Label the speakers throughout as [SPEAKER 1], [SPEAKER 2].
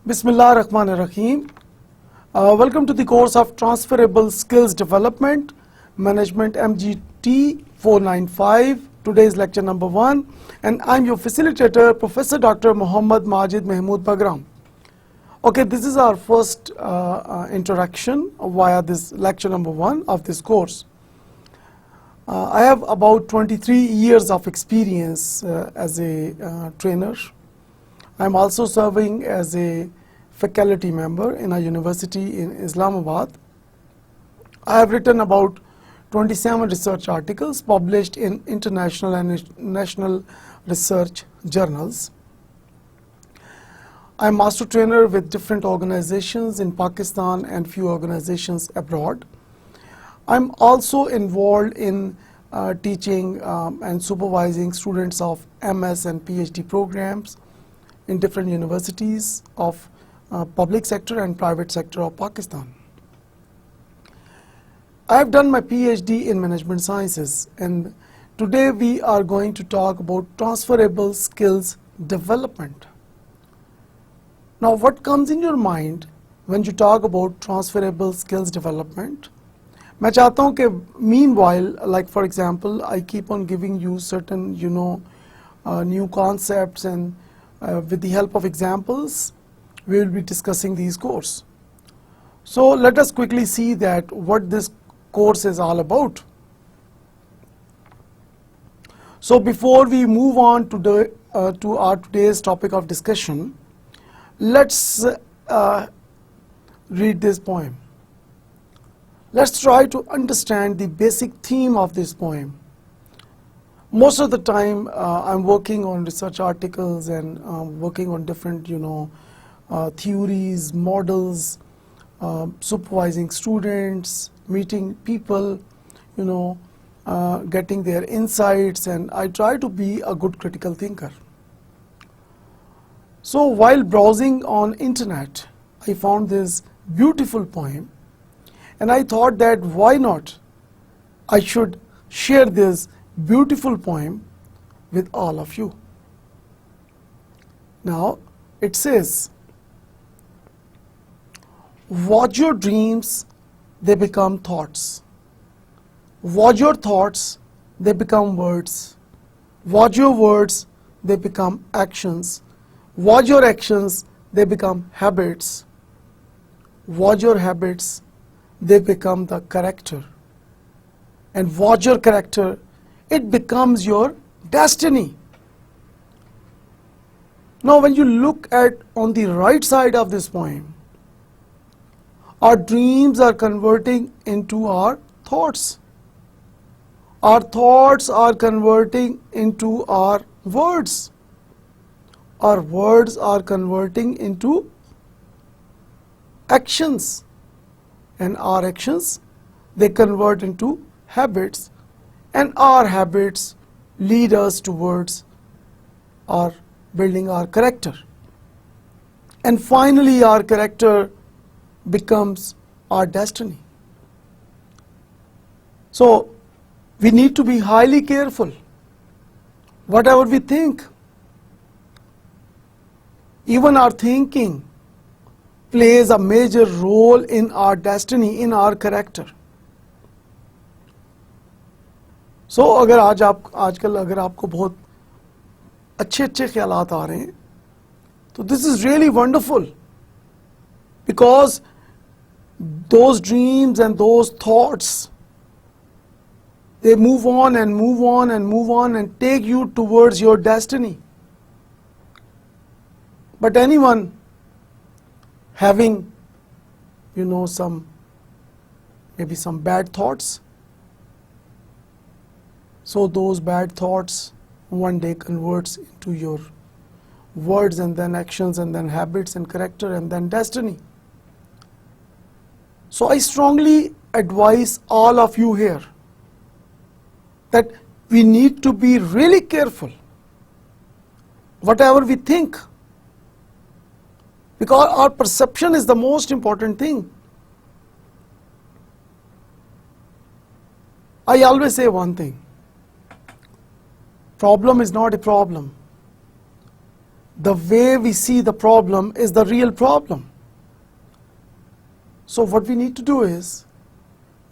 [SPEAKER 1] Bismillah ar-Rahman ar-Rahim. Welcome to the course of Transferable Skills Development, Management MGT495. Today's lecture number 1, and I'm your facilitator, Professor Dr. Muhammad Majid Mahmood Bagram. Okay, this is our first interaction via this lecture number 1 of this course. I have about 23 years of experience as a trainer. I'm also serving as a faculty member in a university in Islamabad. I have written about 27 research articles published in international and national research journals. I'm master trainer with different organizations in Pakistan and few organizations abroad. I'm also involved in teaching and supervising students of MS and PhD programs in different universities of public sector and private sector of Pakistan. I have done my PhD in management sciences, and today we are going to talk about transferable skills development. Now, what comes in your mind when you talk about transferable skills development? मैं चाहता हूँ कि meanwhile, like for example, I keep on giving you certain, new concepts, and with the help of examples, we will be discussing these course. So let us quickly see that what this course is all about. So before we move on to our today's topic of discussion, let's read this poem. Let's try to understand the basic theme of this poem. Most of the time, I'm working on research articles and working on different, theories, models, supervising students, meeting people, getting their insights, and I try to be a good critical thinker. So while browsing on internet, I found this beautiful poem, and I thought that why not I should share this beautiful poem with all of you. Now it says, watch your dreams, they become thoughts. Watch your thoughts, they become words. Watch your words, they become actions. Watch your actions, they become habits. Watch your habits, they become the character. And watch your character, it becomes your destiny. Now when you look at on the right side of this poem, our dreams are converting into our thoughts. Our thoughts are converting into our words. Our words are converting into actions. And our actions, they convert into habits. And our habits lead us towards our building our character. And finally, our character becomes our destiny. So we need to be highly careful. Whatever we think, even our thinking plays a major role in our destiny, in our character. So अगर आजकल अगर आपको बहुत अच्छे ख्यालात आ रहे हैं, तो this is really wonderful, because those dreams and those thoughts, they move on and move on and move on and take you towards your destiny. But anyone having, maybe some bad thoughts, so those bad thoughts one day converts into your words, and then actions, and then habits and character, and then destiny. So I strongly advise all of you here that we need to be really careful whatever we think, because our perception is the most important thing. I always say one thing: problem is not a problem. the way we see the problem is the real problem. So what we need to do is,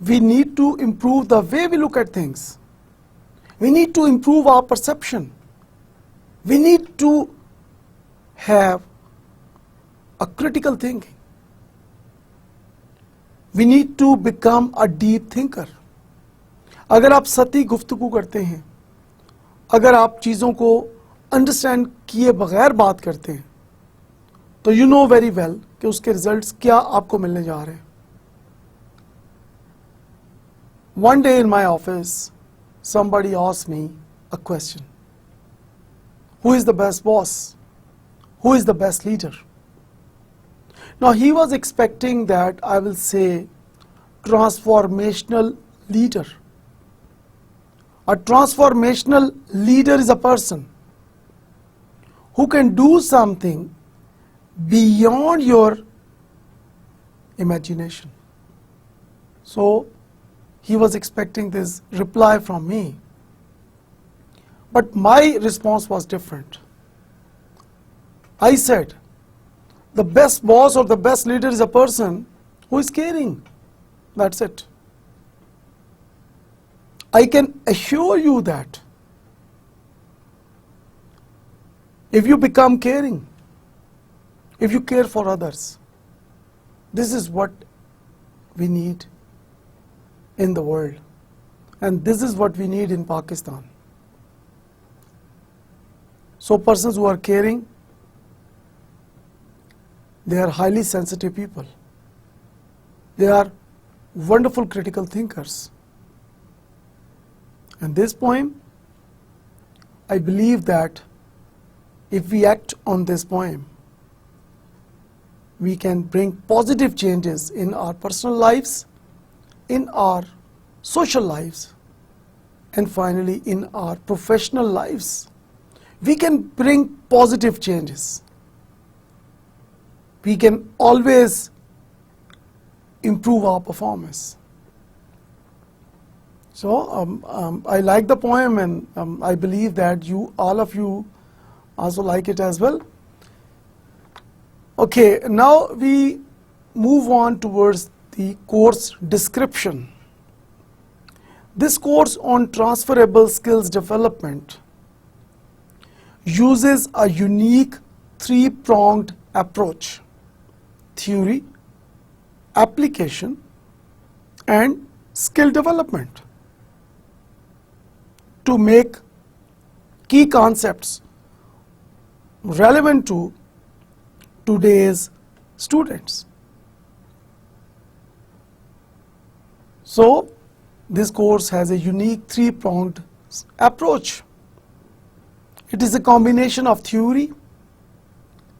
[SPEAKER 1] we need to improve the way we look at things. We need to improve our perception. We need to have a critical thinking. We need to become a deep thinker. अगर आप सती गुफ्तगू करते हैं, अगर आप चीज़ों को understand किए बगैर बात करते हैं, तो यू नो वेरी वेल कि उसके रिजल्ट्स क्या आपको मिलने जा रहे हैं. One day in my office, somebody asked me a question. Who is the best boss? Who is the best leader? Now he was expecting that I will say transformational leader. A transformational leader is a person who can do something beyond your imagination. So he was expecting this reply from me. But my response was different. I said, the best boss or the best leader is a person who is caring. That's it. I can assure you that if you become caring, if you care for others, this is what we need in the world, and this is what we need in Pakistan. So persons who are caring, they are highly sensitive people. They are wonderful critical thinkers. And this poem, I believe that if we act on this poem, we can bring positive changes in our personal lives, in our social lives, and finally in our professional lives. We can bring positive changes. We can always improve our performance. So I like the poem, and I believe that all of you also like it as well. Okay, now we move on towards the course description. This course on transferable skills development uses a unique three-pronged approach: theory, application, and skill development, to make key concepts relevant to today's students. So this course has a unique three-pronged approach. It is a combination of theory,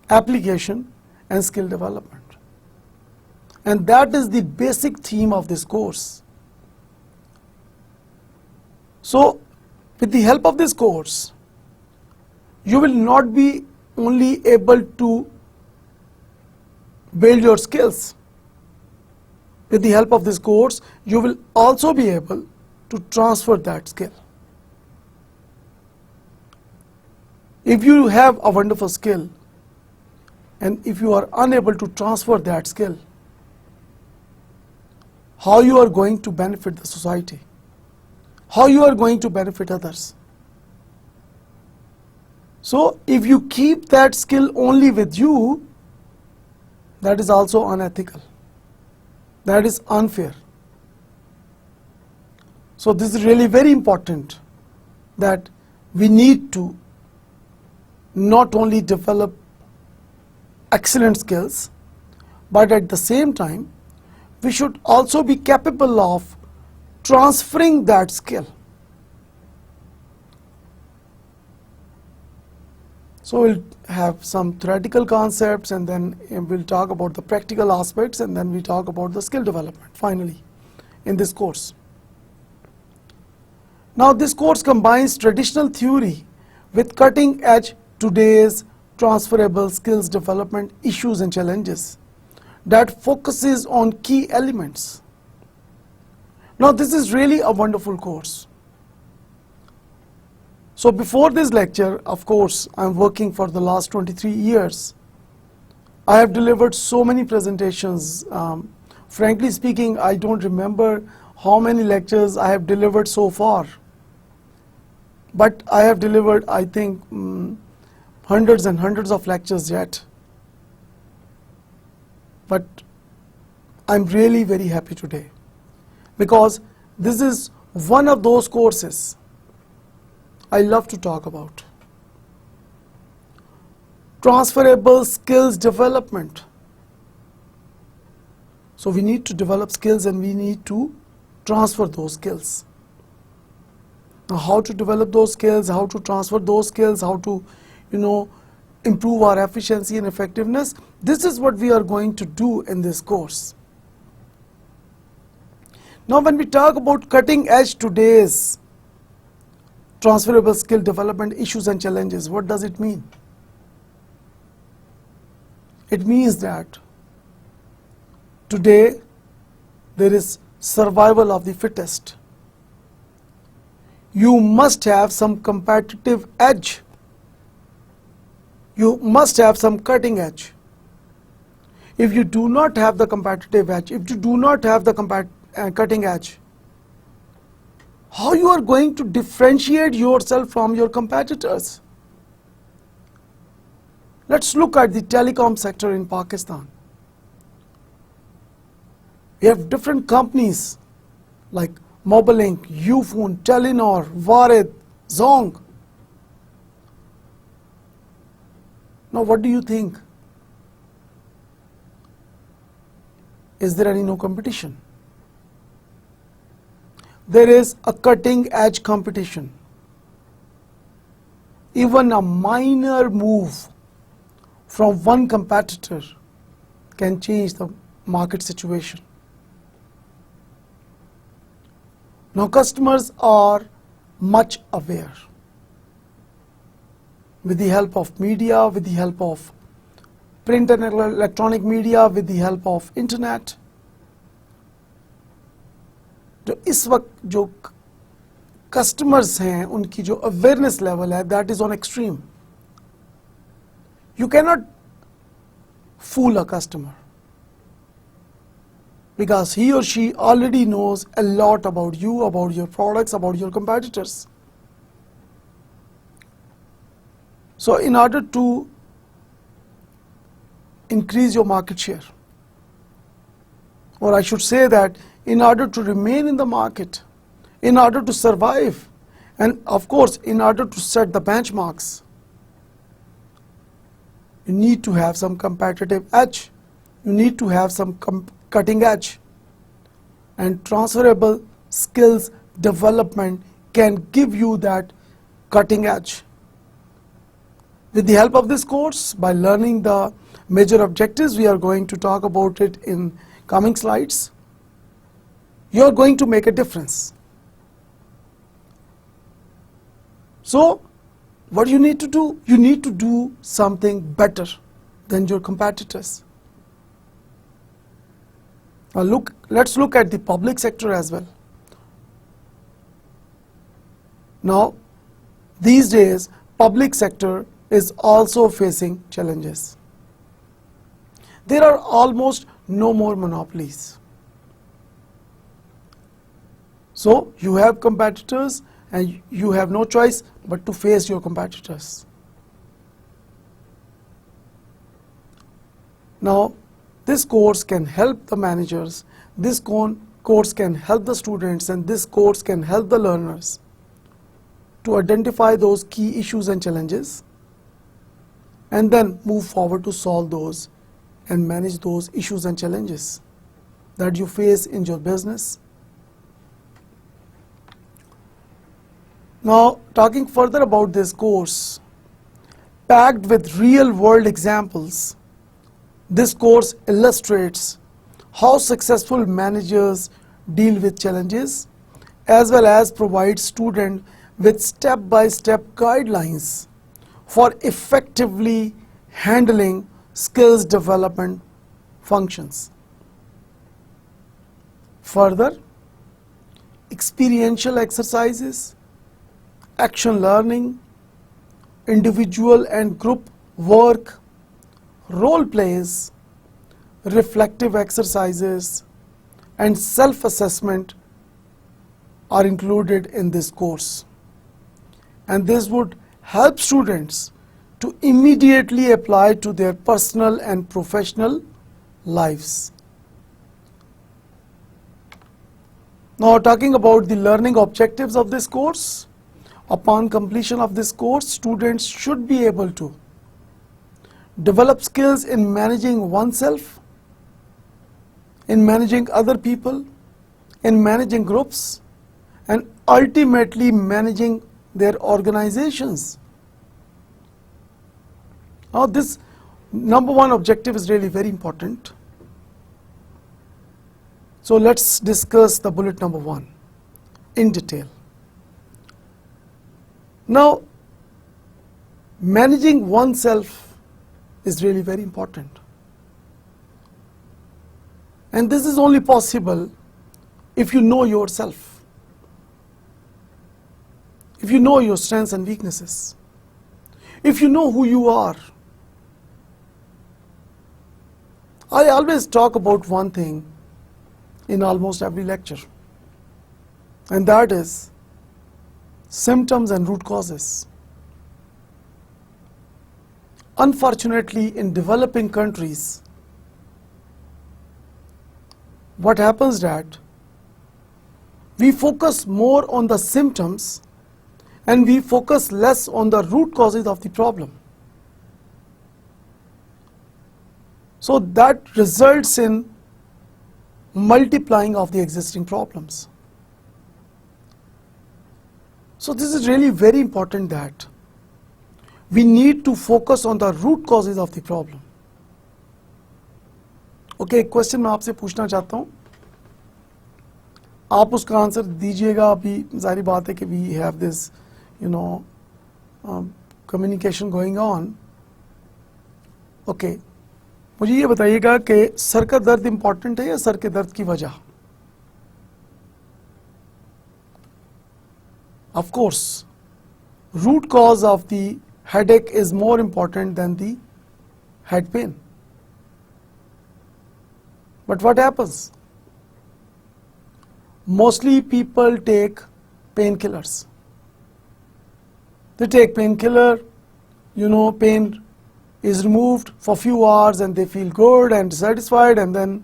[SPEAKER 1] application, and skill development. And that is the basic theme of this course. So with the help of this course, you will not be only able to build your skills. With the help of this course, you will also be able to transfer that skill. If you have a wonderful skill, and if you are unable to transfer that skill, how you are going to benefit the society? How you are going to benefit others? So if you keep that skill only with you, that is also unethical. That is unfair. So this is really very important, that we need to not only develop excellent skills, but at the same time, we should also be capable of transferring that skill. So we'll have some theoretical concepts, and then we'll talk about the practical aspects, and then we talk about the skill development finally in this course. Now this course combines traditional theory with cutting edge today's transferable skills development issues and challenges that focuses on key elements. Now this is really a wonderful course. So before this lecture, of course, I'm working for the last 23 years. I have delivered so many presentations. Frankly speaking, I don't remember how many lectures I have delivered so far. But I have delivered, I think, hundreds and hundreds of lectures yet. But I'm really very happy today because this is one of those courses I love to talk about. Transferable skills development. So we need to develop skills and we need to transfer those skills. Now, how to develop those skills, how to transfer those skills, how to, improve our efficiency and effectiveness. This is what we are going to do in this course. Now, when we talk about cutting edge today's transferable skill development issues and challenges, what does it mean? It means that today there is survival of the fittest. You must have some competitive edge. You must have some cutting edge. If you do not have the competitive edge, if you do not have the cutting edge, how you are going to differentiate yourself from your competitors? Let's look at the telecom sector in Pakistan. We have different companies like Mobilink, Ufone, Telenor, Warid, Zong. Now, what do you think? Is there any no competition? There is a cutting edge competition. Even a minor move from one competitor can change the market situation. Now, customers are much aware. With the help of media, with the help of print and electronic media, with the help of internet, जो इस वक्त जो customers हैं उनकी जो awareness level है, that is on extreme. You cannot fool a customer because he or she already knows a lot about you, about your products, about your competitors. So in order to increase your market share, or I should say that in order to remain in the market, in order to survive, and of course in order to set the benchmarks, you need to have some competitive edge. You need to have some cutting edge. And transferable skills development can give you that cutting edge. With the help of this course, by learning the major objectives, we are going to talk about it in coming slides. You are going to make a difference. So, what you need to do? You need to do something better than your competitors. Now let's look at the public sector as well. Now, these days, public sector is also facing challenges. There are almost no more monopolies. So you have competitors and you have no choice but to face your competitors. Now, this course can help the managers, this course can help the students, and this course can help the learners to identify those key issues and challenges and then move forward to solve those and manage those issues and challenges that you face in your business. Now, talking further about this course, packed with real-world examples, this course illustrates how successful managers deal with challenges as well as provide students with step-by-step guidelines for effectively handling skills development functions. Further, experiential exercises action learning, individual and group work, role plays, reflective exercises, and self-assessment are included in this course. And this would help students to immediately apply to their personal and professional lives. Now, talking about the learning objectives of this course, upon completion of this course, students should be able to develop skills in managing oneself, in managing other people, in managing groups, and ultimately managing their organizations. Now, this number one objective is really very important. So let's discuss the bullet number one in detail. Now, managing oneself is really very important. And this is only possible if you know yourself, if you know your strengths and weaknesses, if you know who you are. I always talk about one thing in almost every lecture, and that is symptoms and root causes. Unfortunately, in developing countries, what happens that we focus more on the symptoms and we focus less on the root causes of the problem. So that results in multiplying of the existing problems. So this is really very important that we need to focus on the root causes of the problem. Okay, एक question मैं आपसे पूछना चाहता हूँ, आप उसका answer दीजिएगा. अभी जाहिर बात है कि we have this communication going on. Okay, मुझे ये बताइएगा कि सर का दर्द इम्पॉर्टेंट है या सर के दर्द की वजह? Of course, root cause of the headache is more important than the head pain. But what happens? Mostly people take painkillers. They take painkiller, pain is removed for few hours and they feel good and satisfied, and then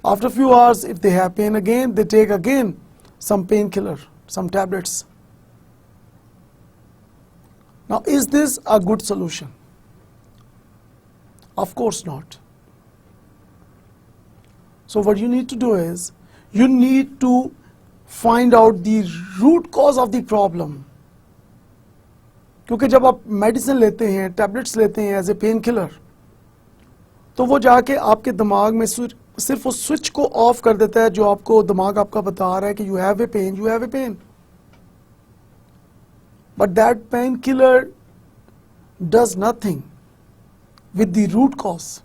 [SPEAKER 1] after few hours, if they have pain again, they take again some painkiller, some tablets. Now, is this a good solution? Of course not. So what you need to do is, you need to find out the root cause of the problem. क्योंकि जब आप medicine लेते हैं, tablets लेते हैं as a pain killer, तो वो जाके आपके दिमाग में सिर्फ उस स्विच को ऑफ कर देता है जो आपको दिमाग आपका बता रहा है कि you have a pen, you have a pen. But that painkiller does nothing with the root cause.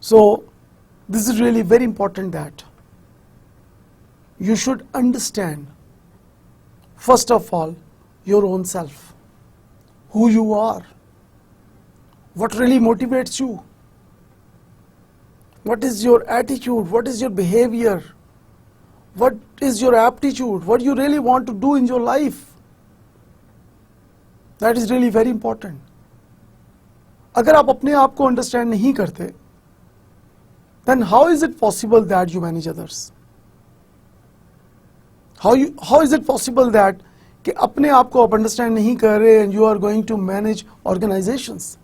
[SPEAKER 1] So this is really very important that you should understand, first of all, your own self, who you are, what really motivates you, what is your attitude, what is your behavior, what is your aptitude, what you really want to do in your life. That is really very important. अगर आप अपने आप को understand नहीं करते, then how is it possible that you manage others? How is it possible that कि अपने आप को आप understand नहीं कर रहे and you are going to manage organizations?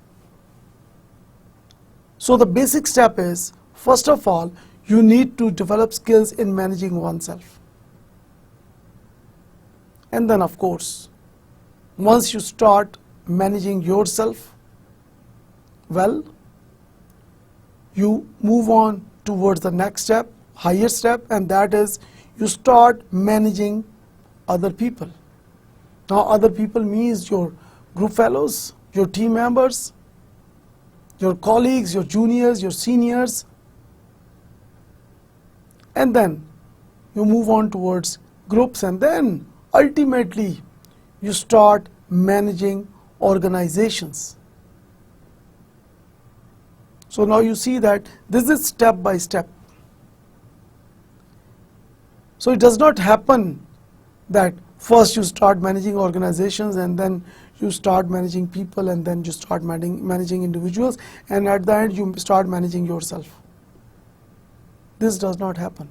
[SPEAKER 1] So the basic step is, first of all, you need to develop skills in managing oneself. And then, of course, once you start managing yourself well, you move on towards the next step, higher step, and that is you start managing other people. Now, other people means your group fellows, your team members, your colleagues, your juniors, your seniors. And then you move on towards groups, and then ultimately you start managing organizations. So now you see that this is step by step. So it does not happen that first you start managing organizations and then you start managing people and then you start managing individuals, and at the end you start managing yourself. This does not happen.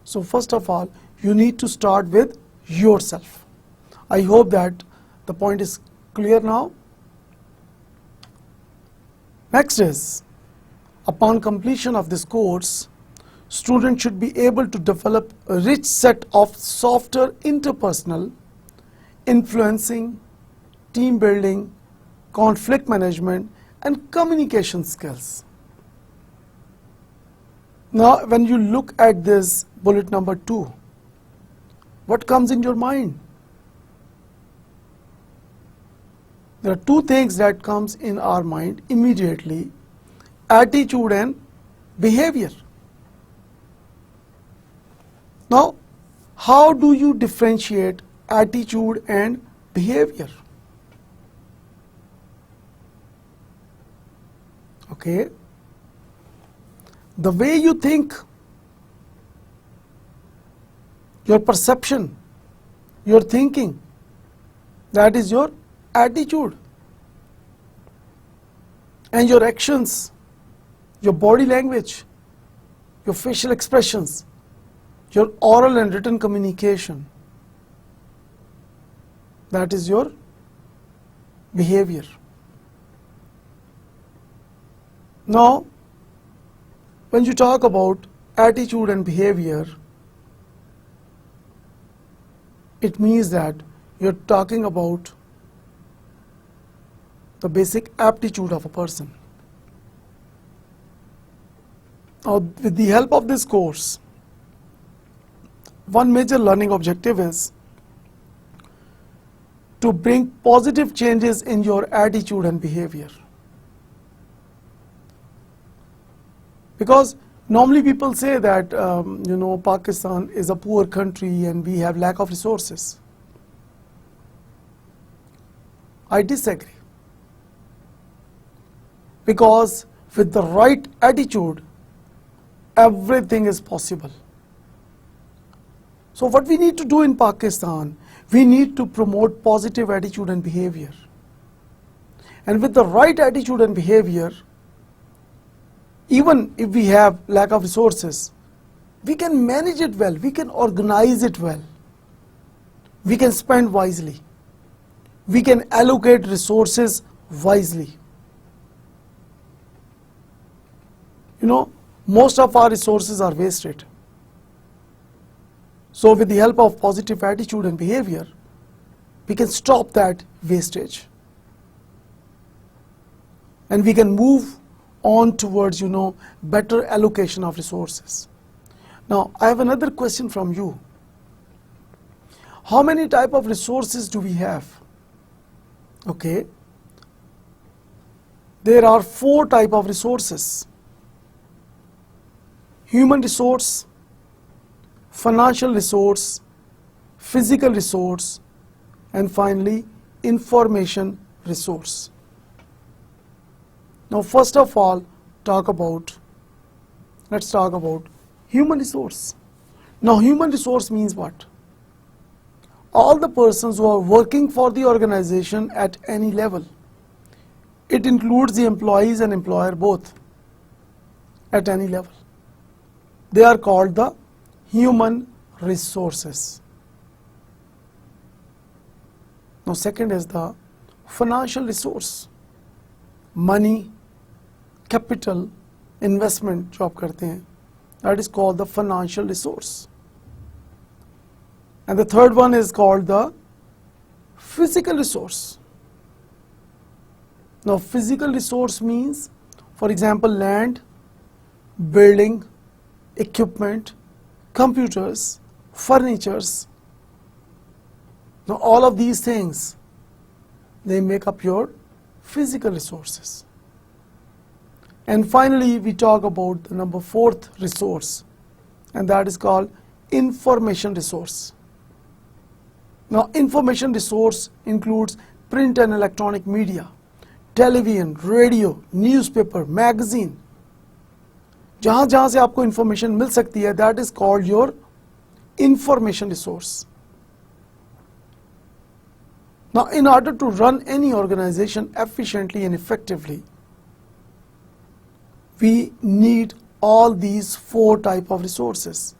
[SPEAKER 1] So first of all, you need to start with yourself. I hope that the point is clear now. Next is, upon completion of this course, students should be able to develop a rich set of softer interpersonal, influencing, team building, conflict management, and communication skills. Now, when you look at this bullet number 2, what comes in your mind? There are two things that comes in our mind immediately: attitude and behavior. Now, how do you differentiate attitude and behavior? Okay, the way you think, your perception, your thinking, that is your attitude. And your actions, your body language, your facial expressions, your oral and written communication, that is your behavior. Now, when you talk about attitude and behavior, it means that you're talking about the basic aptitude of a person. Now, with the help of this course, one major learning objective is to bring positive changes in your attitude and behavior. Because normally people say that Pakistan is a poor country and we have lack of resources. I disagree. Because with the right attitude, everything is possible. So what we need to do in Pakistan, we need to promote positive attitude and behavior. And with the right attitude and behavior, even if we have lack of resources, we can manage it well, we can organize it well, we can spend wisely, we can allocate resources wisely. Most of our resources are wasted. So with the help of positive attitude and behavior, we can stop that wastage. And we can move on towards, better allocation of resources. Now, I have another question from you. How many type of resources do we have? Okay. There are 4 type of resources: human resource, financial resource, physical resource, and finally information resource. Now first of all, let's talk about human resource. Now human resource means what? All the persons who are working for the organization at any level. It includes the employees and employer both at any level. They are called the human resources. Now second is the financial resource. Money, capital, investment जो आप करते हैं, that is called the financial resource. And the third one is called the physical resource. Now physical resource means, for example, land, building, equipment, computers, furnitures. Now all of these things, they make up your physical resources. And finally we talk about the number 4th resource, and that is called information resource. Now, information resource includes print and electronic media, television, radio, newspaper, magazine. जहाँ जहाँ से आपको information मिल सकती है, that is called your information resource. Now, in order to run any organization efficiently and effectively, we need all these 4 types of resources.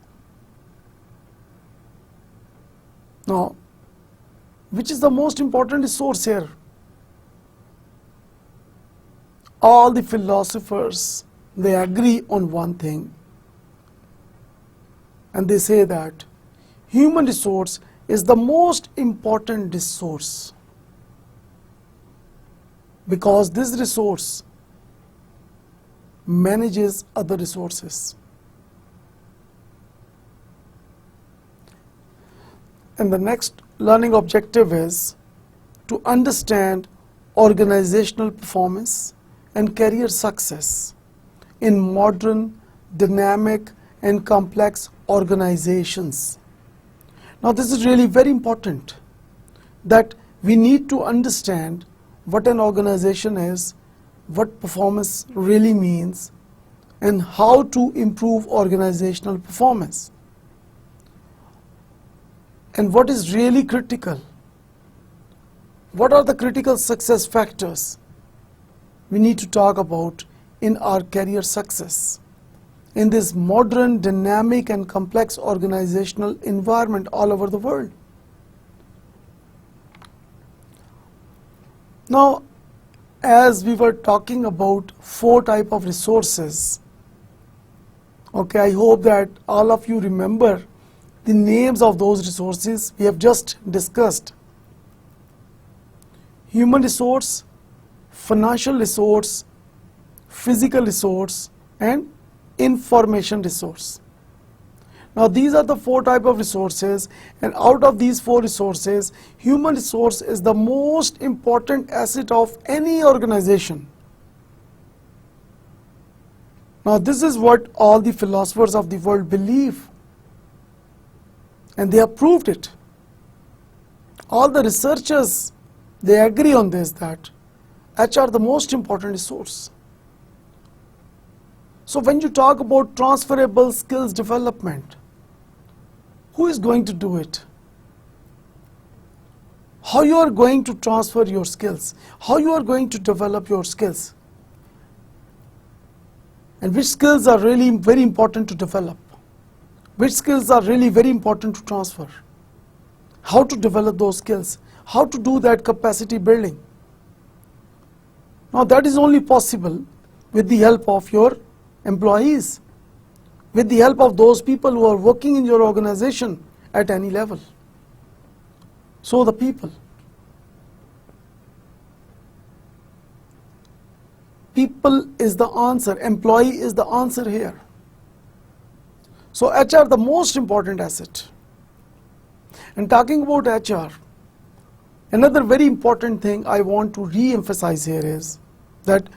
[SPEAKER 1] Now, which is the most important resource here? All the philosophers, they agree on one thing, and they say that human resource is the most important resource, because this resource manages other resources. And the next learning objective is to understand organizational performance and career success in modern, dynamic, and complex organizations. Now, this is really very important, that we need to understand what an organization is, what performance really means, and how to improve organizational performance. And what is really critical? What are the critical success factors we need to talk about in our career success in this modern, dynamic, and complex organizational environment all over the world? Now, as we were talking about 4 types of resources, okay, I hope that all of you remember the names of those resources we have just discussed. Human resource, financial resource, physical resource, and information resource. Now, these are the 4 types of resources, and out of these 4 resources, human resource is the most important asset of any organization. Now, this is what all the philosophers of the world believe, and they have proved it. All the researchers, they agree on this, that HR the most important resource. So when you talk about transferable skills development, who is going to do it? How you are going to transfer your skills? How you are going to develop your skills? And which skills are really very important to develop? Which skills are really very important to transfer? How to develop those skills? How to do that capacity building? Now, that is only possible with the help of your employees, with the help of those people who are working in your organization at any level. So the people. People is the answer, employee is the answer here. So HR the most important asset. And talking about HR, another very important thing I want to re-emphasize here is that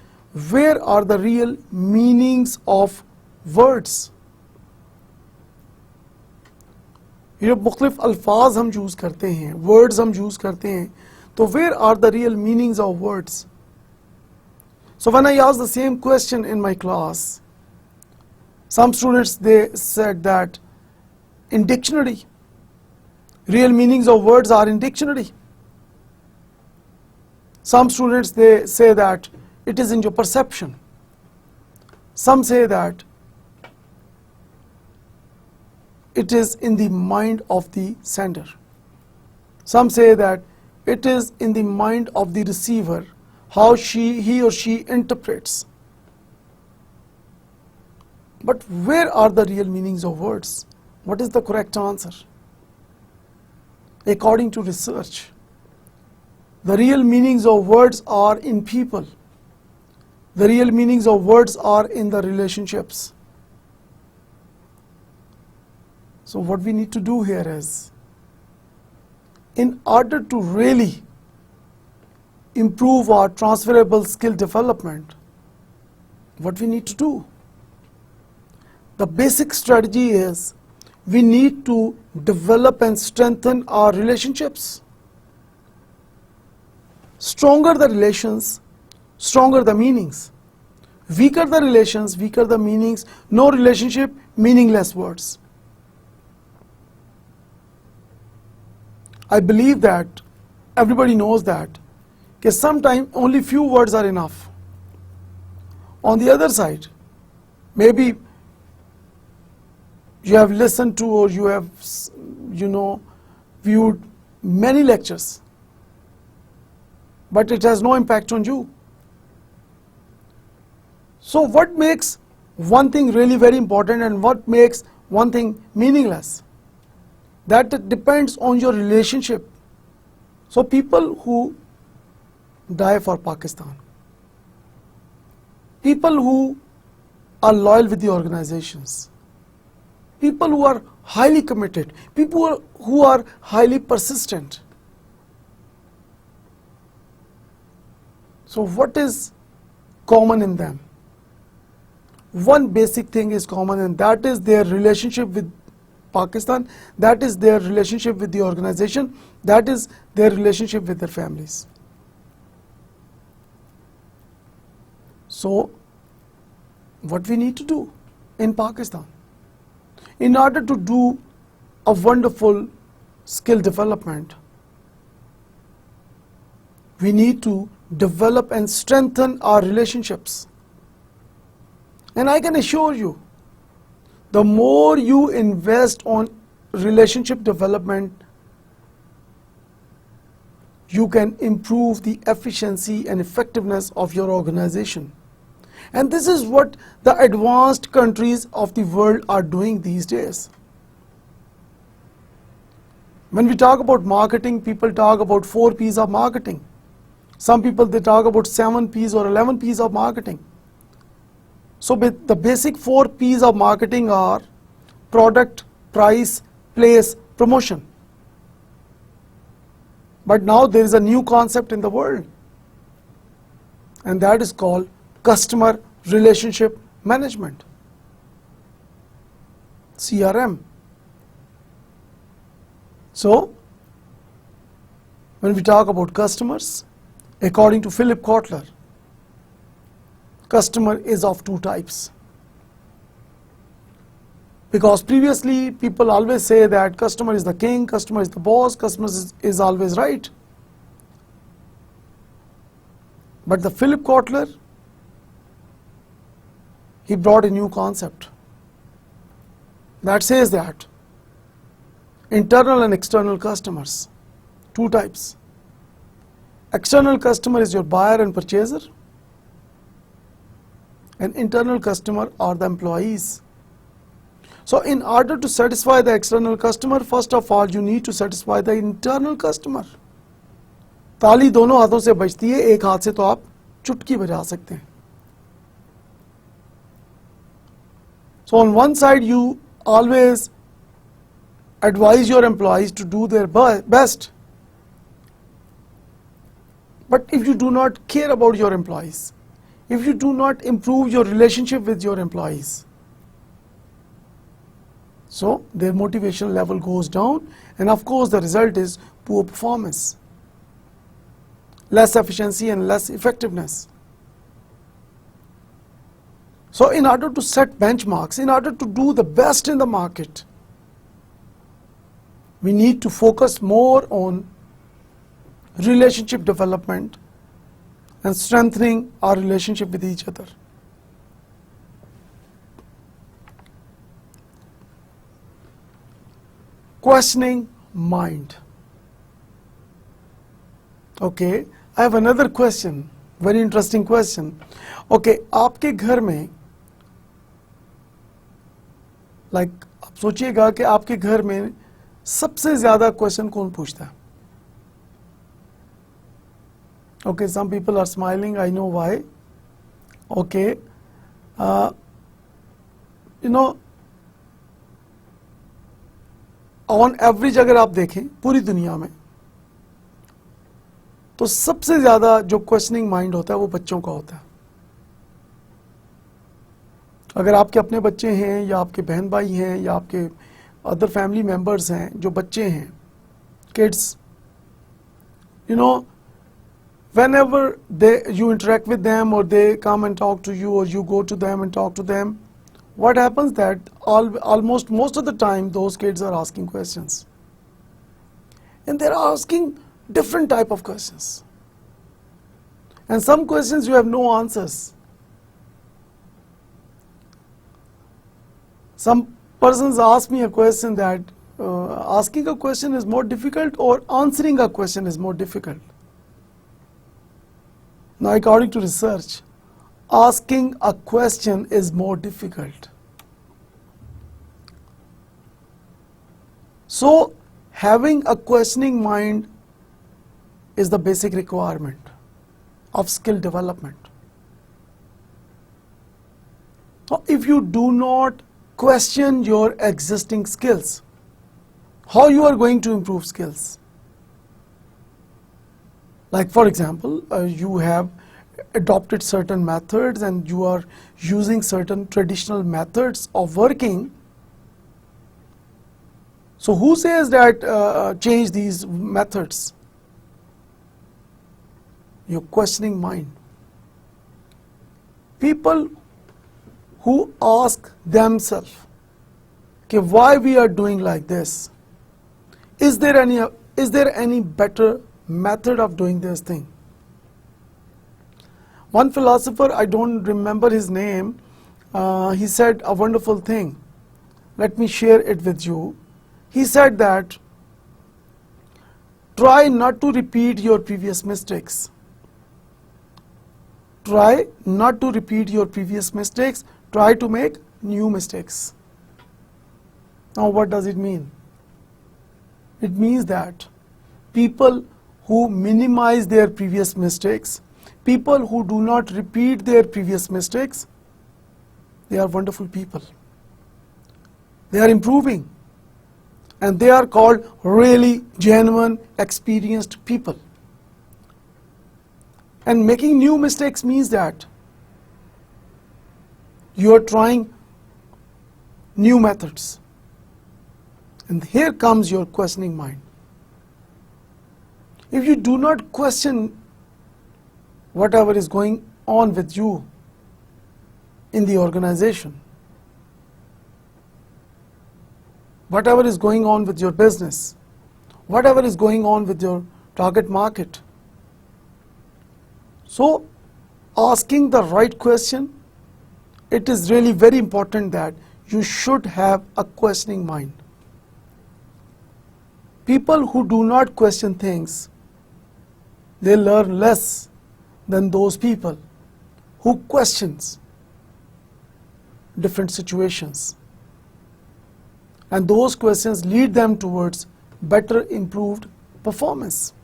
[SPEAKER 1] where are the real meanings of words? ये जो मुख्तलिफ अल्फाज हम use करते हैं, words हम use करते हैं, तो where are the real meanings of words? So when I asked the same question in my class, some students, they said that in dictionary, real meanings of words are in dictionary. Some students, they say that it is in your perception. Some say that it is in the mind of the sender. Some say that it is in the mind of the receiver, how he or she interprets. But where are the real meanings of words? What is the correct answer? According to research, the real meanings of words are in people. The real meanings of words are in the relationships. So what we need to do here is, in order to really improve our transferable skill development, what we need to do? The basic strategy is we need to develop and strengthen our relationships. Stronger the relations, stronger the meanings. Weaker the relations, weaker the meanings. No relationship, meaningless words. I believe that everybody knows that sometimes only few words are enough. On the other side, maybe you have listened to or you have, viewed many lectures, but it has no impact on you. So what makes one thing really very important and what makes one thing meaningless? That depends on your relationship. So people who die for Pakistan, people who are loyal with the organizations, people who are highly committed, people who are highly persistent. So what is common in them? One basic thing is common, and that is their relationship with Pakistan, that is their relationship with the organization, that is their relationship with their families. So what we need to do in Pakistan, in order to do a wonderful skill development, we need to develop and strengthen our relationships. And I can assure you, the more you invest on relationship development, you can improve the efficiency and effectiveness of your organization. And this is what the advanced countries of the world are doing these days. When we talk about marketing, people talk about 4 P's of marketing. Some people, they talk about 7 P's or 11 P's of marketing. So the basic 4 P's of marketing are product, price, place, promotion. But now there is a new concept in the world, and that is called customer relationship management, CRM. So when we talk about customers, according to Philip Kotler, customer is of 2 types. Because previously people always say that customer is the king, customer is the boss, customer is always right. But the Philip Kotler, he brought a new concept that says that internal and external customers, 2 types. External customer is your buyer and purchaser, and internal customer are the employees. So in order to satisfy the external customer, first of all you need to satisfy the internal customer. ताली दोनों हाथों से बजती है, एक हाथ से तो आप चुटकी बजा सकते हैं. So on one side you always advise your employees to do their best. But if you do not care about your employees, if you do not improve your relationship with your employees, so their motivation level goes down, and of course the result is poor performance, less efficiency and less effectiveness. So in order to set benchmarks, in order to do the best in the market, we need to focus more on relationship development and strengthening our relationship with each other. Questioning mind. Okay, I have another question, very interesting question. Okay, आपके घर में, आप सोचिएगा कि आपके घर में सबसे ज़्यादा क्वेश्चन कौन पूछता है? Okay, some people are smiling, I know why. Okay, on average अगर आप देखें पूरी दुनिया में, तो सबसे ज़्यादा जो क्वेश्चनिंग माइंड होता है वो बच्चों का होता है. अगर आपके अपने बच्चे हैं या आपके बहन भाई हैं या आपके other family members हैं, जो बच्चे हैं, kids, you know, whenever you interact with them or they come and talk to you or you go to them and talk to them, what happens that almost most of the time those kids are asking questions. And they're asking different type of questions. And some questions you have no answers. Some persons ask me a question that asking a question is more difficult or answering a question is more difficult. Now, according to research, asking a question is more difficult. So, having a questioning mind is the basic requirement of skill development. Now, if you do not question your existing skills, how you are going to improve skills? Like for example, you have adopted certain methods and you are using certain traditional methods of working. So who says that change these methods? Your questioning mind. People who ask themselves, okay, why we are doing like this? Is there any better method of doing this thing? One philosopher, I don't remember his name, he said a wonderful thing. Let me share it with you. He said that try not to repeat your previous mistakes. Try not to repeat your previous mistakes. Try to make new mistakes. Now, what does it mean? It means that people who minimize their previous mistakes, people who do not repeat their previous mistakes, they are wonderful people. They are improving. And they are called really genuine, experienced people. And making new mistakes means that you are trying new methods. And here comes your questioning mind. If you do not question whatever is going on with you in the organization, whatever is going on with your business, whatever is going on with your target market. So, asking the right question, it is really very important that you should have a questioning mind. People who do not question things, they learn less than those people who questions different situations. And those questions lead them towards better improved performance.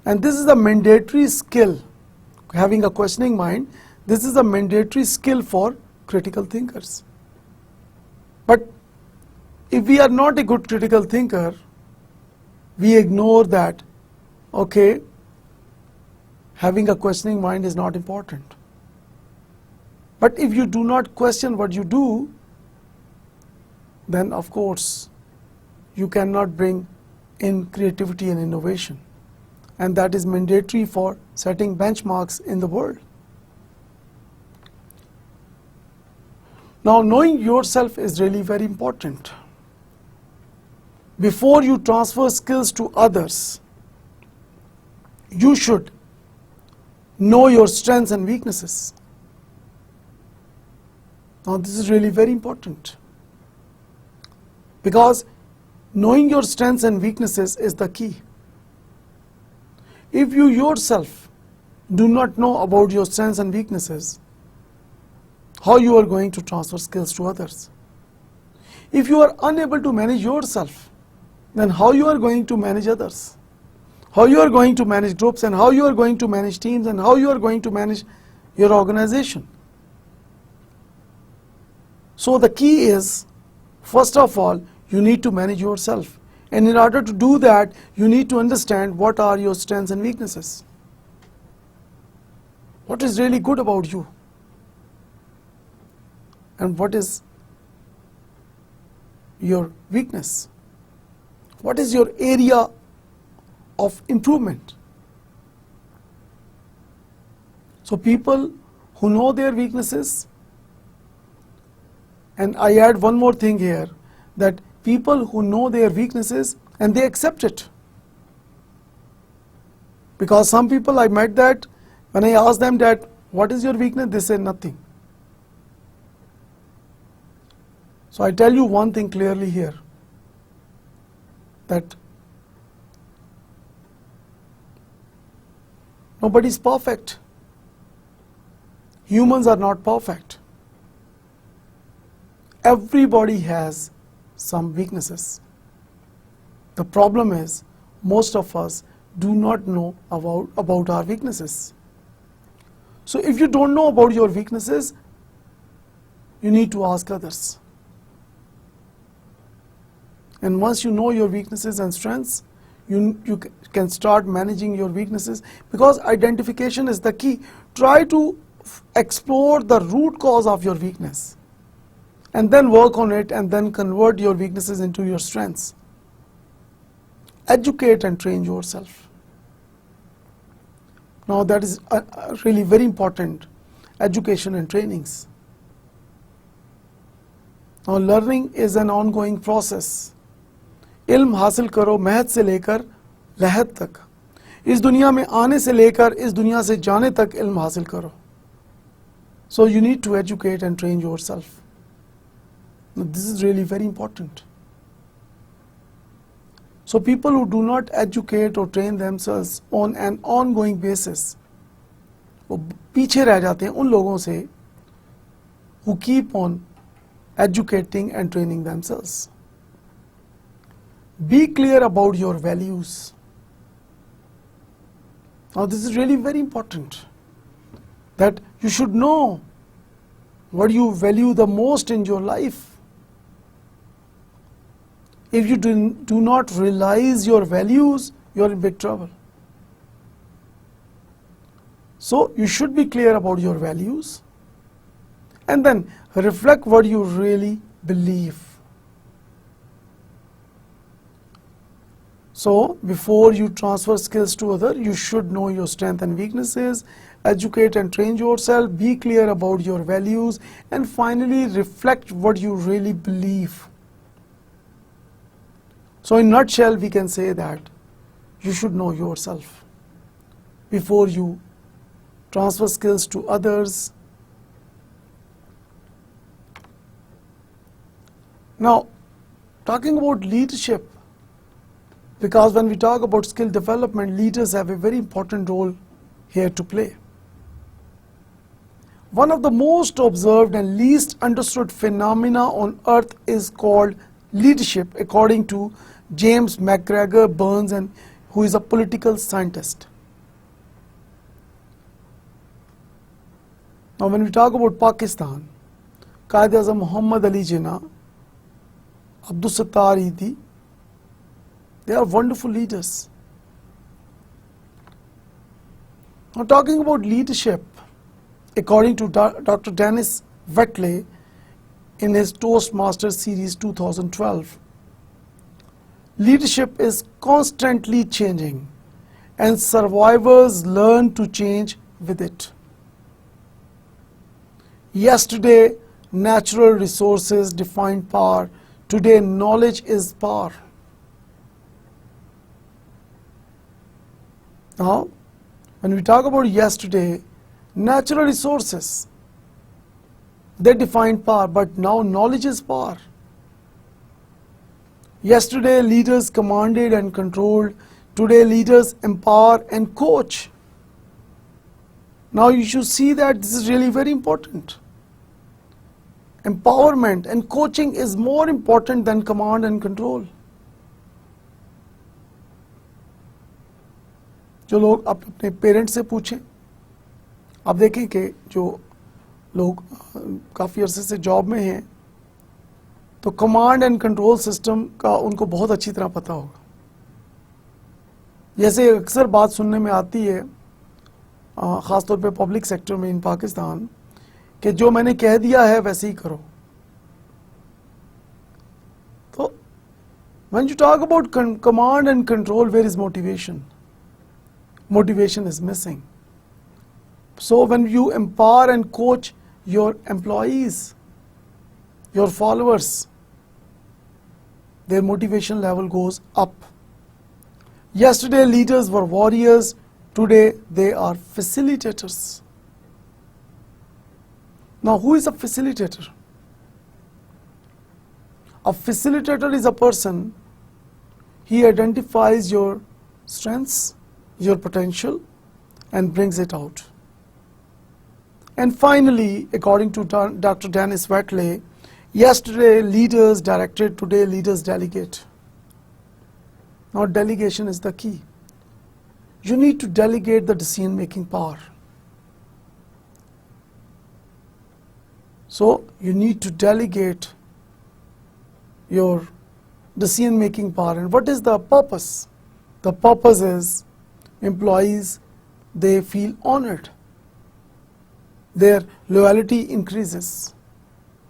[SPEAKER 1] And this is a mandatory skill, having a questioning mind. This is a mandatory skill for critical thinkers. But if we are not a good critical thinker, we ignore that, okay, having a questioning mind is not important. But if you do not question what you do, then of course you cannot bring in creativity and innovation. And that is mandatory for setting benchmarks in the world. Now, knowing yourself is really very important. Before you transfer skills to others, you should know your strengths and weaknesses. Now, this is really very important, because knowing your strengths and weaknesses is the key. If you yourself do not know about your strengths and weaknesses, how you are going to transfer skills to others? If you are unable to manage yourself, then how you are going to manage others? How you are going to manage groups, and how you are going to manage teams, and how you are going to manage your organization? So the key is, first of all, you need to manage yourself. And in order to do that, you need to understand what are your strengths and weaknesses. What is really good about you? And what is your weakness? What is your area of improvement? So people who know their weaknesses, and I add one more thing here, that people who know their weaknesses and they accept it. Because some people I met that when I asked them that what is your weakness, they say nothing. So I tell you one thing clearly here, that nobody is perfect. Humans are not perfect. Everybody has some weaknesses. The problem is most of us do not know about our weaknesses. So if you don't know about your weaknesses, you need to ask others. And once you know your weaknesses and strengths, you can start managing your weaknesses, because identification is the key. Try to explore the root cause of your weakness and then work on it, and then convert your weaknesses into your strengths. Educate and train yourself. Now that is really very important, education and trainings. Now learning is an ongoing process. इल्म हासिल करो महद से लेकर लहद तक, इस दुनिया में आने से लेकर इस दुनिया से जाने तक इल्म हासिल करो. So you need to educate and train yourself. Now, this is really very important. So people who do not educate or train themselves on an ongoing basis, वो पीछे रह जाते हैं उन लोगों से who keep on educating and training themselves. Be clear about your values. Now this is really very important, that you should know what you value the most in your life. If you do not realize your values, you are in big trouble. So you should be clear about your values, and then reflect what you really believe. So before you transfer skills to others, you should know your strengths and weaknesses, educate and train yourself, be clear about your values, and finally reflect what you really believe. So in a nutshell, we can say that you should know yourself before you transfer skills to others. Now, talking about leadership, because when we talk about skill development, leaders have a very important role here to play. One of the most observed and least understood phenomena on earth is called leadership, according to James McGregor Burns, and who is a political scientist. Now when we talk about Pakistan, Quaid-e-Azam Muhammad Ali Jinnah, Abdul Sattar Idi, they are wonderful leaders. Now talking about leadership, according to Dr. Dennis Waitley in his Toastmasters Series 2012, leadership is constantly changing and survivors learn to change with it. Yesterday, natural resources defined power. Today, knowledge is power. Now, when we talk about yesterday, natural resources, they defined power, but now knowledge is power. Yesterday, leaders commanded and controlled. Today, leaders empower and coach. Now, you should see that this is really very important. Empowerment and coaching is more important than command and control. जो लोग अपने parents से पूछें, आप देखें कि जो लोग काफ़ी अरसे से जॉब में हैं, तो कमांड एंड कंट्रोल सिस्टम का उनको बहुत अच्छी तरह पता होगा. जैसे अक्सर बात सुनने में आती है, ख़ास तौर पे पब्लिक सेक्टर में इन पाकिस्तान, कि जो मैंने कह दिया है वैसे ही करो. When you talk about command and control, where is motivation? Motivation is missing. So when you empower and coach your employees, your followers, their motivation level goes up. Yesterday leaders were warriors, today they are facilitators. Now who is a facilitator? A facilitator is a person, he identifies your strengths, your potential, and brings it out. And finally, according to Dr. Dennis Watley, yesterday leaders directed, today leaders delegate. Now delegation is the key. You need to delegate the decision-making power. So you need to delegate your decision-making power. And what is the purpose? The purpose is employees, they feel honored. Their loyalty increases.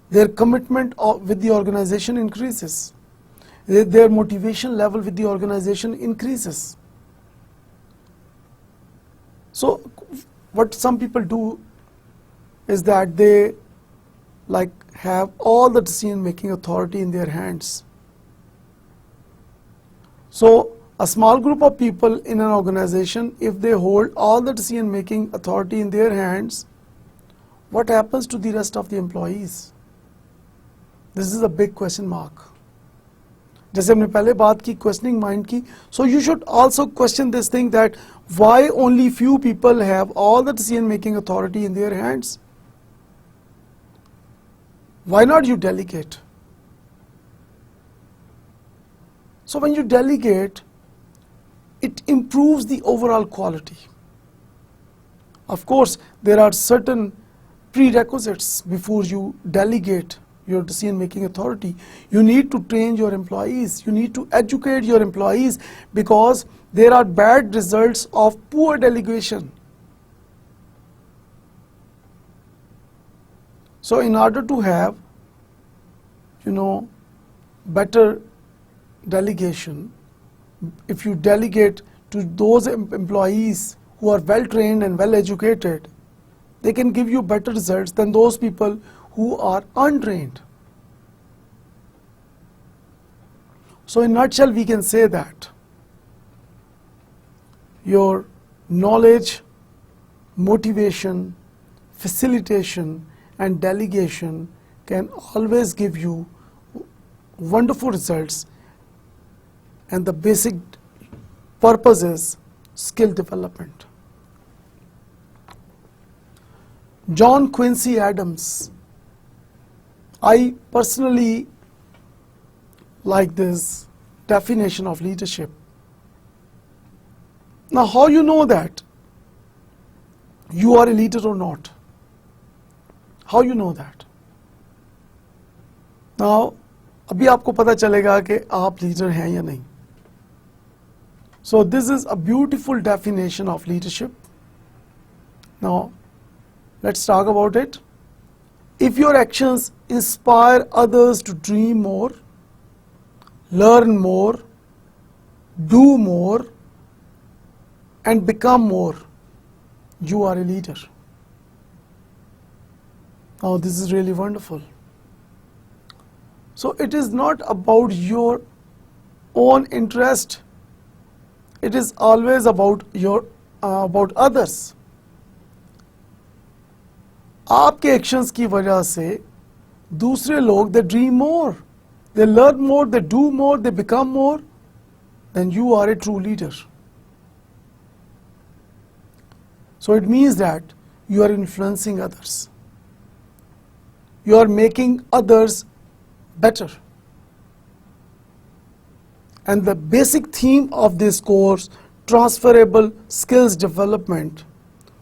[SPEAKER 1] Their commitment with the organization increases. Their motivation level with the organization increases. So what some people do is that they have all the decision-making authority in their hands. So a small group of people in an organization, if they hold all the decision-making authority in their hands, what happens to the rest of the employees? This is a big question mark. जैसे हमने पहले बात की questioning mind की, so you should also question this thing that why only few people have all the decision-making authority in their hands? Why not you delegate? So when you delegate, it improves the overall quality. Of course, there are certain prerequisites before you delegate your decision-making authority. You need to train your employees. You need to educate your employees because there are bad results of poor delegation. So in order to have, better delegation, if you delegate to those employees who are well trained and well educated, they can give you better results than those people who are untrained. So in a nutshell, we can say that your knowledge, motivation, facilitation, and delegation can always give you wonderful results, and the basic purpose is skill development. John Quincy Adams, I personally like this definition of leadership. Now, how you know that you are a leader or not? How you know that? Now, अभी आपको पता चलेगा कि आप leader हैं या नहीं. So this is a beautiful definition of leadership. Now, let's talk about it. If your actions inspire others to dream more, learn more, do more, and become more, you are a leader. Now, this is really wonderful. So it is not about your own interest. It is always about about others. आपके actions की वजह से दूसरे लोग they dream more, they learn more, they do more, they become more, then you are a true leader. So it means that you are influencing others. You are making others better. And the basic theme of this course, transferable skills development,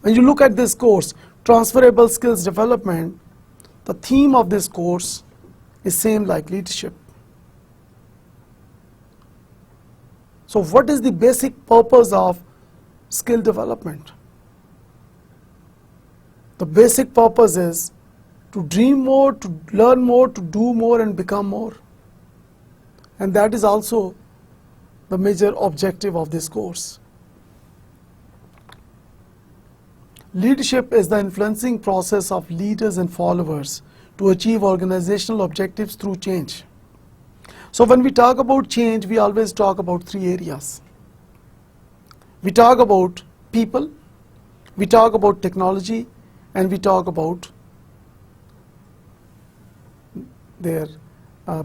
[SPEAKER 1] when you look at this course, transferable skills development, the theme of this course is same like leadership. So what is the basic purpose of skill development? The basic purpose is to dream more, to learn more, to do more, and become more. and that is also the major objective of this course. Leadership is the influencing process of leaders and followers to achieve organizational objectives through change. So when we talk about change, we always talk about three areas. We talk about people, we talk about technology, and we talk about their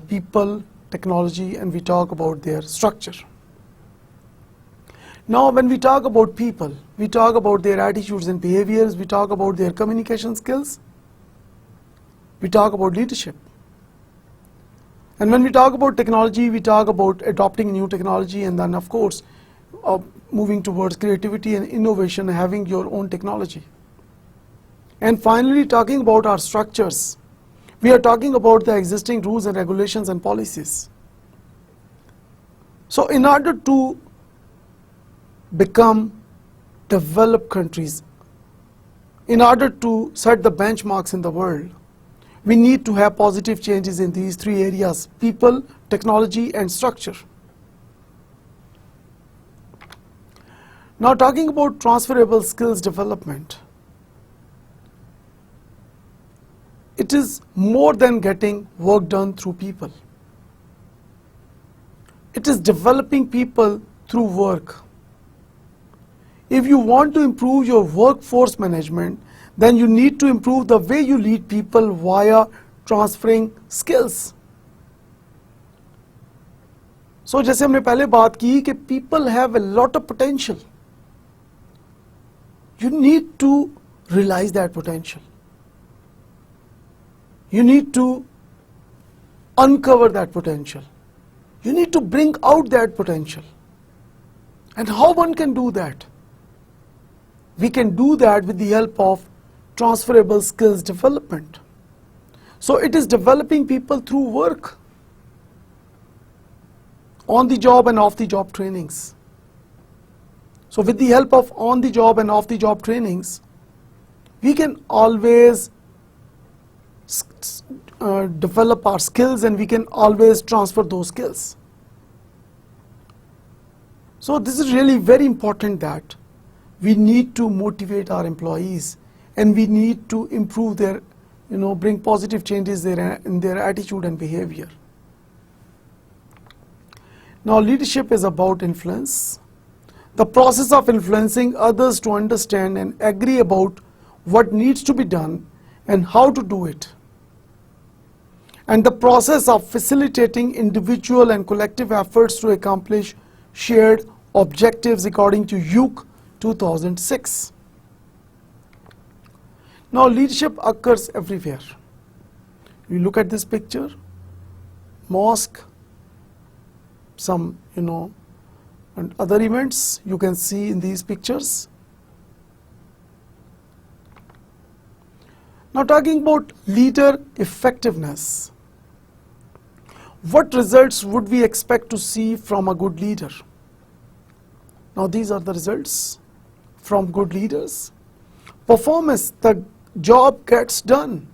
[SPEAKER 1] people, technology, and we talk about their structure. Now when we talk about people, we talk about their attitudes and behaviors, we talk about their communication skills, we talk about leadership. And when we talk about technology, we talk about adopting new technology, and then of course moving towards creativity and innovation, having your own technology. And finally, talking about our structures, we are talking about the existing rules and regulations and policies. So in order to become developed countries, in order to set the benchmarks in the world, we need to have positive changes in these three areas: people, technology, and structure. Now talking about transferable skills development, it is more than getting work done through people. It is developing people through work. If you want to improve your workforce management, then you need to improve the way you lead people via transferring skills. So जैसे हमने पहले बात की कि people have a lot of potential. You need to realize that potential. You need to uncover that potential. You need to bring out that potential. And how one can do that? We can do that with the help of transferable skills development. So it is developing people through work, on the job and off the job trainings. So with the help of on the job and off the job trainings, we can always develop our skills, and we can always transfer those skills. So this is really very important that we need to motivate our employees, and we need to improve their, bring positive changes in their attitude and behavior. Now leadership is about influence, the process of influencing others to understand and agree about what needs to be done and how to do it, and the process of facilitating individual and collective efforts to accomplish shared objectives according to UC 2006. Now leadership occurs everywhere. You look at this picture, mosque, some and other events you can see in these pictures. Now talking about leader effectiveness, what results would we expect to see from a good leader? Now these are the results from good leaders. Performance, the job gets done.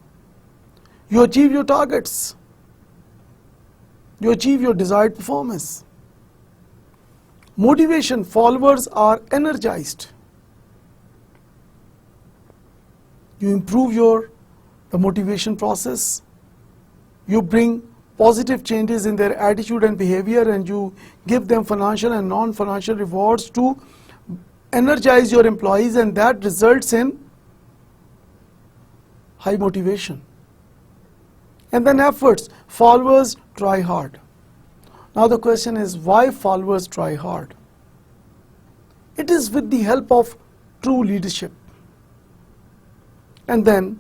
[SPEAKER 1] You achieve your targets. You achieve your desired performance. Motivation, followers are energized. You improve the motivation process. You bring positive changes in their attitude and behavior, and you give them financial and non-financial rewards to energize your employees, and that results in high motivation. And then efforts, followers try hard. Now the question is, why followers try hard? It is with the help of true leadership. And then,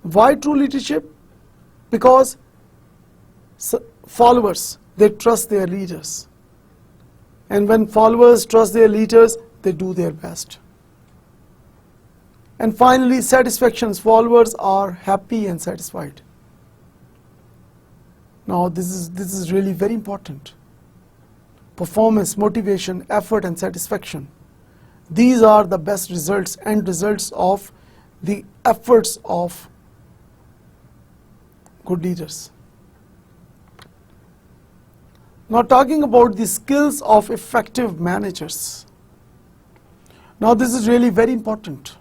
[SPEAKER 1] why true leadership? Because followers, they trust their leaders. And when followers trust their leaders, they do their best. And finally, satisfactions, followers are happy and satisfied. Now this is really very important. Performance, motivation, effort, and satisfaction. These are the best results, end results of the efforts of good leaders. Now talking about the skills of effective managers. Now this is really very important.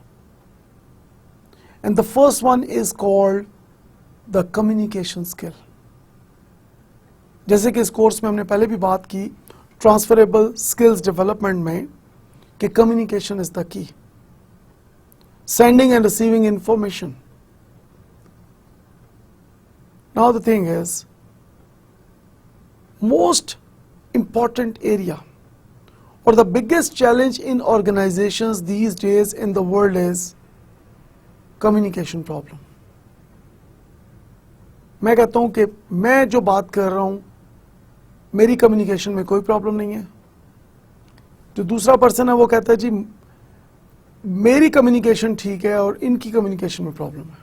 [SPEAKER 1] And the first one is called the communication skill. जैसे कि इस course में हमने पहले भी बात की transferable skills development में कि communication is the key, sending and receiving information. Now the thing is, most important area or the biggest challenge in organizations these days in the world is communication problem. मैं कहता हूं कि मैं जो बात कर रहा हूं मेरी कम्युनिकेशन में कोई प्रॉब्लम नहीं है, जो दूसरा पर्सन है वो कहता है जी मेरी कम्युनिकेशन ठीक है और इनकी कम्युनिकेशन में प्रॉब्लम है.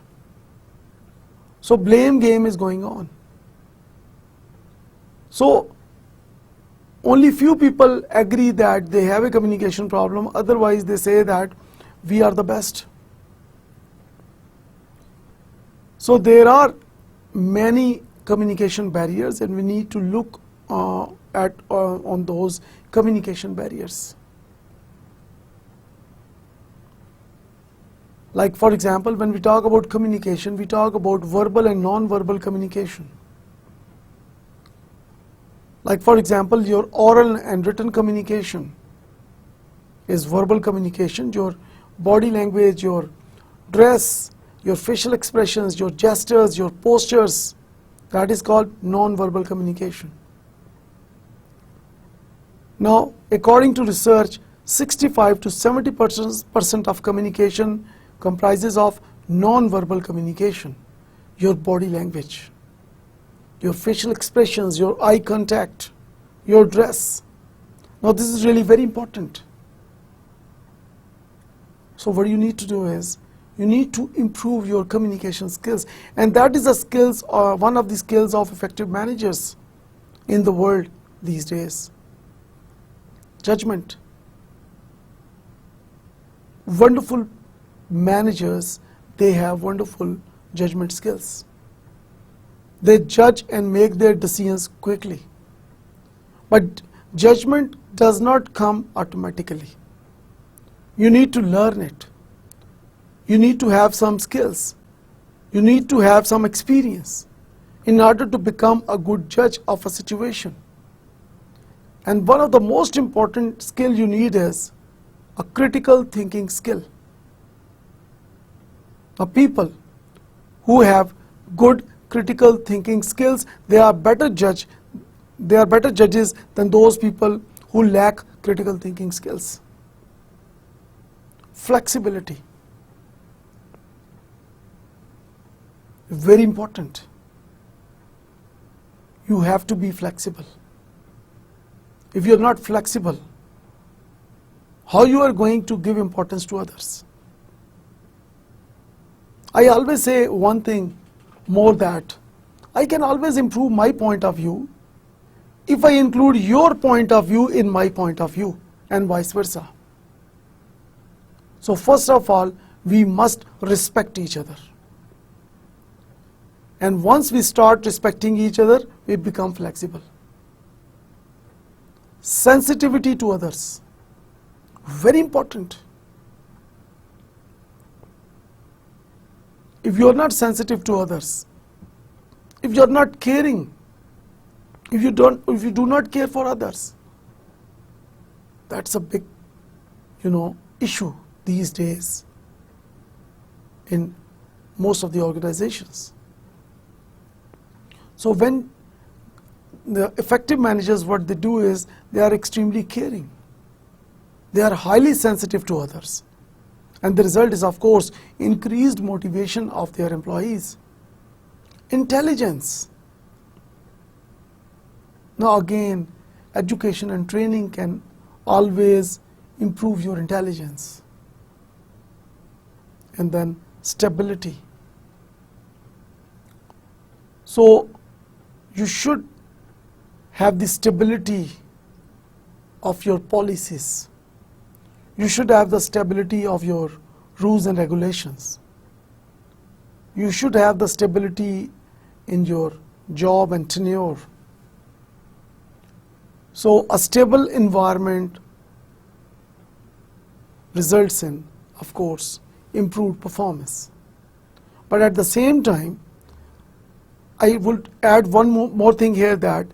[SPEAKER 1] So blame game is going on. So only few people agree that they have a communication problem, otherwise they say that we are the best. So there are many communication barriers and we need to look on those communication barriers. Like for example, when we talk about communication, we talk about verbal and non-verbal communication. Like for example, your oral and written communication is verbal communication. Your body language, your dress, your facial expressions, your gestures, your postures, that is called non-verbal communication. Now, according to research, 65 to 70% of communication comprises of non-verbal communication, your body language, your facial expressions, your eye contact, your dress. Now this is really very important. So what you need to do is, you need to improve your communication skills, and that is the skills, one of the skills of effective managers in the world these days. Judgment. Wonderful managers, they have wonderful judgment skills. They judge and make their decisions quickly. But judgment does not come automatically. You need to learn it. You need to have some skills. You need to have some experience in order to become a good judge of a situation. And one of the most important skill you need is a critical thinking skill. Now people who have good critical thinking skills, they are better judges than those people who lack critical thinking skills. Flexibility. Very important. You have to be flexible. If you are not flexible, how you are going to give importance to others? I always say one thing more, that I can always improve my point of view if I include your point of view in my point of view, and vice versa. So first of all, we must respect each other. And once we start respecting each other, we become flexible. Sensitivity to others. Very important. If you are not sensitive to others, if you are not caring, if you do not care for others, that's a big, issue these days in most of the organizations. So when the effective managers, what they do is, they are extremely caring. They are highly sensitive to others. And the result is, of course, increased motivation of their employees. Intelligence. Now again, education and training can always improve your intelligence. And then stability. So you should have the stability of your policies. You should have the stability of your rules and regulations. You should have the stability in your job and tenure. So a stable environment results in, of course, improved performance. But at the same time, I would add one more thing here, that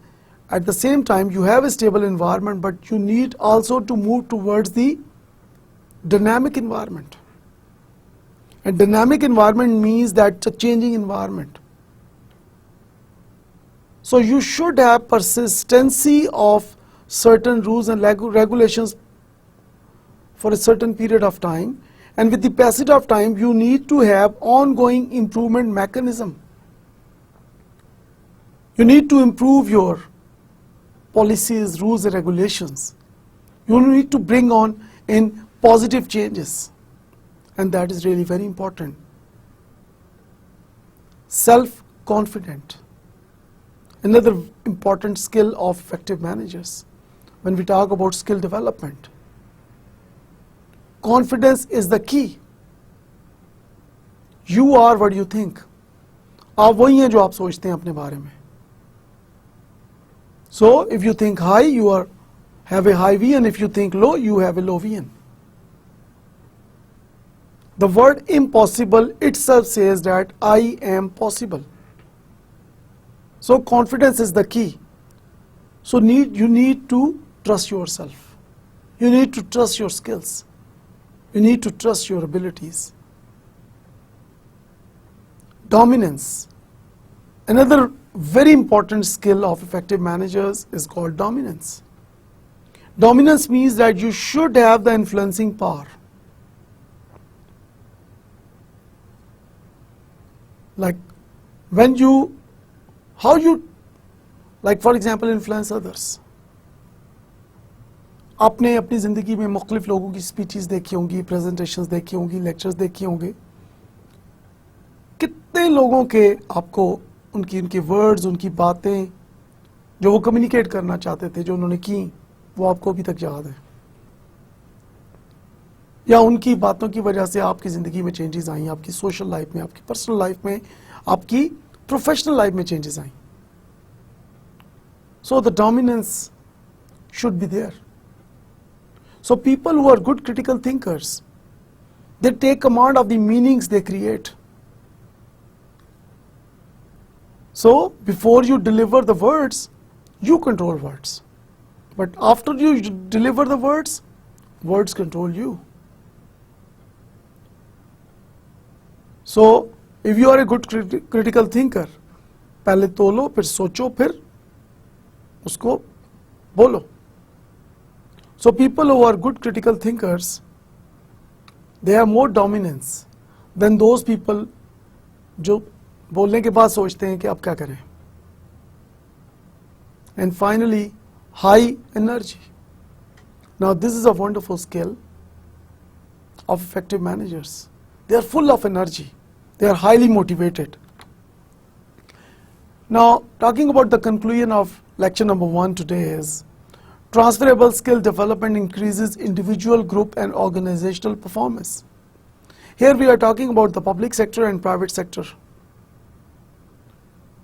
[SPEAKER 1] at the same time you have a stable environment, but you need also to move towards the dynamic environment. And dynamic environment means that it's a changing environment. So you should have persistency of certain rules and regulations for a certain period of time, and with the passage of time you need to have ongoing improvement mechanism. You need to improve your policies, rules and regulations. You need to bring on in positive changes, and that is really very important. Self-confident, another important skill of effective managers. When we talk about skill development, confidence is the key. You are what you think. आप वही हैं जो आप सोचते हैं अपने बारे में. So if you think high, you have a high VN. If you think low, you have a low VN. The word impossible itself says that I am possible. So confidence is the key. So you need to trust yourself. You need to trust your skills. You need to trust your abilities. Dominance. Another very important skill of effective managers is called dominance. Dominance means that you should have the influencing power. Like how you, like for example, influence others. आपने अपनी ज़िंदगी में मुख्तलिफ लोगों की speeches देखी होंगी, presentations देखी होंगी, लेक्चर्स देखे होंगे. कितने लोगों के आपको उनकी वर्ड्स, उनकी बातें जो वो कम्युनिकेट करना चाहते थे, जो उन्होंने की, वो आपको अभी तक याद है, या उनकी बातों की वजह से आपकी ज़िंदगी में चेंजेस आई, आपकी सोशल लाइफ में, आपकी पर्सनल लाइफ में, आपकी प्रोफेशनल लाइफ में changes I. So the dominance should be there. So people who are good critical thinkers, they take command of the meanings they create. So before you deliver the words, you control words. But after you deliver the words, words control you. So if you are a good critical thinker, पहले तोलो, फिर सोचो, फिर उसको बोलो. So people who are good critical thinkers, they have more dominance than those people जो बोलने के बाद सोचते हैं कि अब क्या करें. And finally, high energy. Now this is a wonderful skill of effective managers. They are full of energy. They are highly motivated. Now talking about the conclusion of lecture number 1 today is transferable skill development increases individual, group and organizational performance. Here we are talking about the public sector and private sector.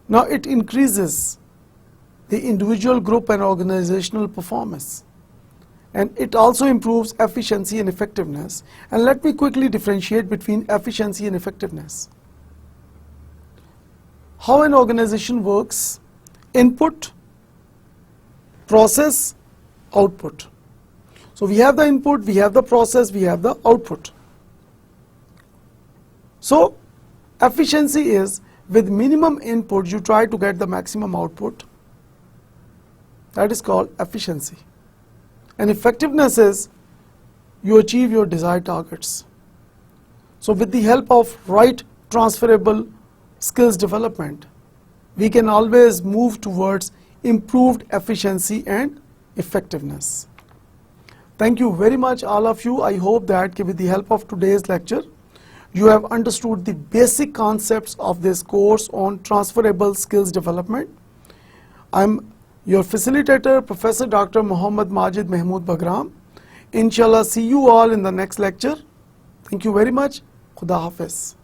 [SPEAKER 1] Now it increases the individual, group and organizational performance, and it also improves efficiency and effectiveness. And let me quickly differentiate between efficiency and effectiveness. How an organization works: input, process, output. So we have the input, we have the process, we have the output. So efficiency is with minimum input you try to get the maximum output. That is called efficiency. And effectiveness is you achieve your desired targets. So with the help of right transferable skills development, we can always move towards improved efficiency and effectiveness. Thank you very much all of you. I hope that with the help of today's lecture you have understood the basic concepts of this course on transferable skills development. I'm your facilitator, Professor Dr. Mohammad Majid Mahmood Bagram. Inshallah, see you all in the next lecture. Thank you very much. Khuda Hafiz.